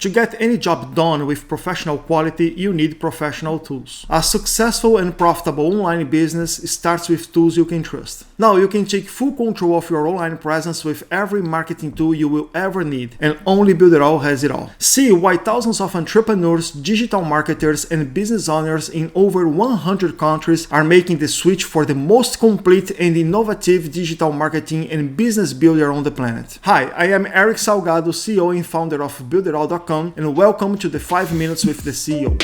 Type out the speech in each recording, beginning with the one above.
To get any job done with professional quality, you need professional tools. A successful and profitable online business starts with tools you can trust. Now you can take full control of your online presence with every marketing tool you will ever need, and only Builderall has it all. See why thousands of entrepreneurs, digital marketers, and business owners in over 100 countries are making the switch for the most complete and innovative digital marketing and business builder on the planet. Hi, I am Eric Salgado, CEO and founder of Builderall.com, and welcome to the 5 Minutes with the CEO.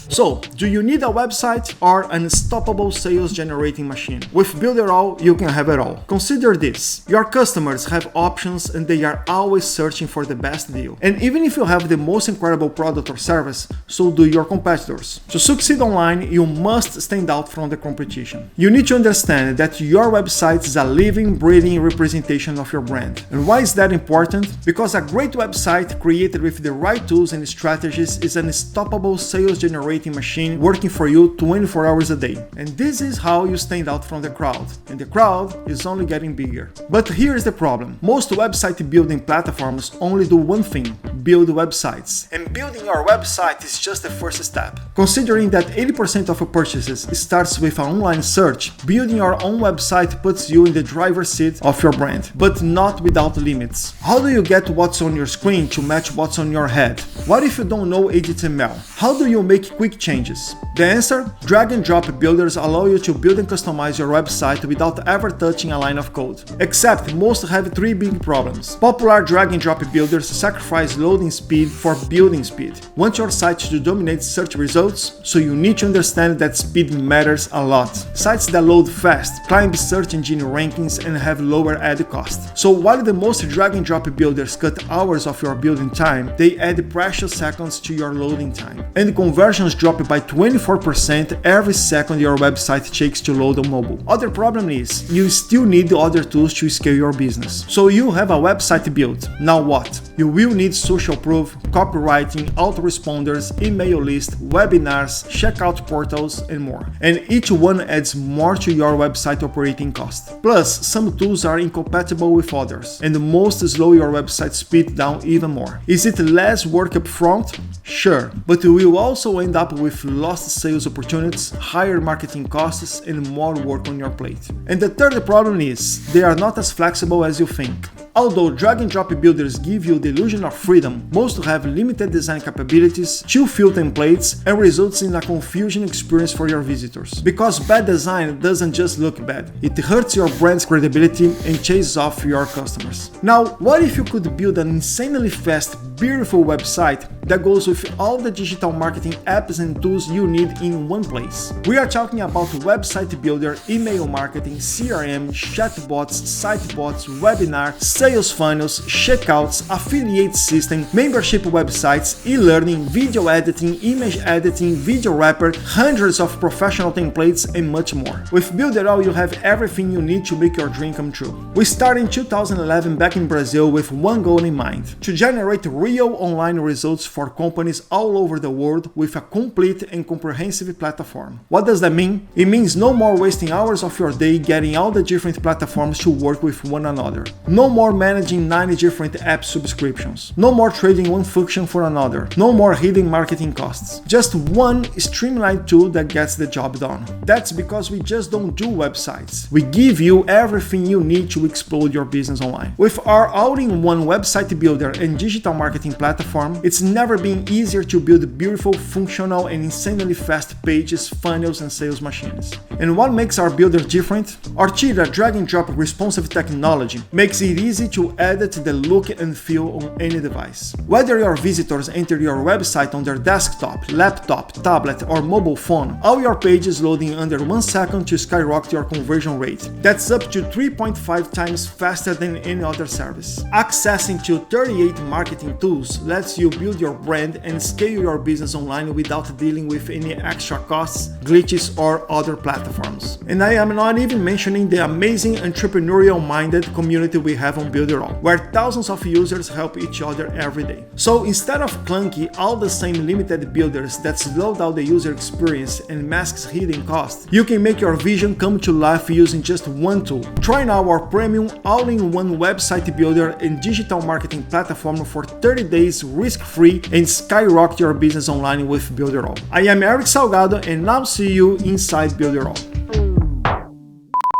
So, do you need a website or an unstoppable sales generating machine? With Builderall, you can have it all. Consider this. Your customers have options and they are always searching for the best deal. And even if you have the most incredible product or service, so do your competitors. To succeed online, you must stand out from the competition. You need to understand that your website is a living, breathing representation of your brand. And why is that important? Because a great website created with the right tools and strategies is an unstoppable sales generating machine working for you 24 hours a day. And this is how you stand out from the crowd. And the crowd is only getting bigger. But here's the problem. Most website building platforms only do one thing: build websites. And building your website is just the first step. Considering that 80% of your purchases starts with an online search, building your own website puts you in the driver's seat of your brand, but not without limits. How do you get what's on your screen to match what's on your head? What if you don't know HTML? How do you make quick changes? The answer? Drag and drop builders allow you to build and customize your website without ever touching a line of code. Except most have three big problems. Popular drag and drop builders sacrifice loading speed for building speed. Want your site to dominate search results? So you need to understand that speed matters a lot. Sites that load fast climb search engine rankings and have lower ad cost. So while the most drag and drop builders cut hours of your building time, they add precious seconds to your loading time. And conversions drop by 24% every second your website takes to load on mobile. Other problem is, you still need other tools to scale your business. So you have a website built. Now what? You will need social proof, copywriting, autoresponders, email list, webinars, checkout portals, and more. And each one adds more to your website operating cost. Plus, some tools are incompatible with others, and most slow your website speed down even more. Is it less work up front? Sure, but you will also end up with lost sales opportunities, higher marketing costs, and more work on your plate. And the third problem is, they are not as flexible as you think. Although drag and drop builders give you the illusion of freedom, most have limited design capabilities, too few templates, and results in a confusing experience for your visitors. Because bad design doesn't just look bad, it hurts your brand's credibility and chases off your customers. Now, what if you could build an insanely fast, beautiful website that goes with all the digital marketing apps and tools you need in one place? We are talking about website builder, email marketing, CRM, chatbots, sitebots, webinar, sales funnels, checkouts, affiliate system, membership websites, e-learning, video editing, image editing, video wrapper, hundreds of professional templates, and much more. With Builderall, you have everything you need to make your dream come true. We started in 2011 back in Brazil with one goal in mind: to generate real online results for companies all over the world with a complete and comprehensive platform. What does that mean? It means no more wasting hours of your day getting all the different platforms to work with one another. No more managing 90 different app subscriptions. No more trading one function for another. No more hidden marketing costs. Just one streamlined tool that gets the job done. That's because we just don't do websites. We give you everything you need to explode your business online. With our all-in-one website builder and digital marketing platform, it's never been easier to build beautiful, functional, and insanely fast pages, funnels, and sales machines. And what makes our builder different? Our Tira drag-and-drop responsive technology makes it easy to edit the look and feel on any device. Whether your visitors enter your website on their desktop, laptop, tablet, or mobile phone, all your pages loading under 1 second to skyrocket your conversion rate. That's up to 3.5 times faster than any other service. Accessing to 38 marketing tools lets you build your brand and scale your business online without dealing with any extra costs, glitches, or other platforms. And I am not even mentioning the amazing entrepreneurial-minded community we have on Builderall, where thousands of users help each other every day. So instead of clunky, all the same limited builders that slow down the user experience and masks hidden costs, you can make your vision come to life using just one tool. Try now our premium all-in-one website builder and digital marketing platform for 30 30 days risk-free and skyrocket your business online with Builderall. I am Eric Salgado and I'll see you inside Builderall.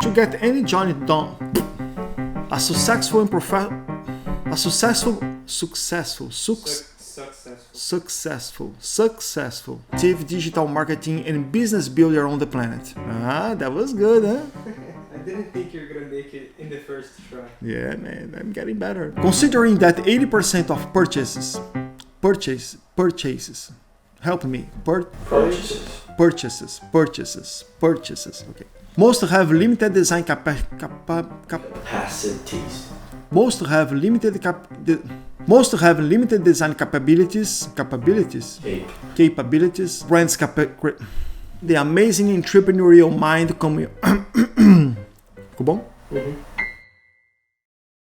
To get any job done, a successful active digital marketing and business builder on the planet. Ah, that was good, huh? I didn't think you were gonna make it in the first try. Yeah, man, I'm getting better. Considering that 80% of purchases, help me, purchases, okay. Most have limited design capacities. Most have limited design capabilities, brands the amazing entrepreneurial mind Ficou bom? Uhum.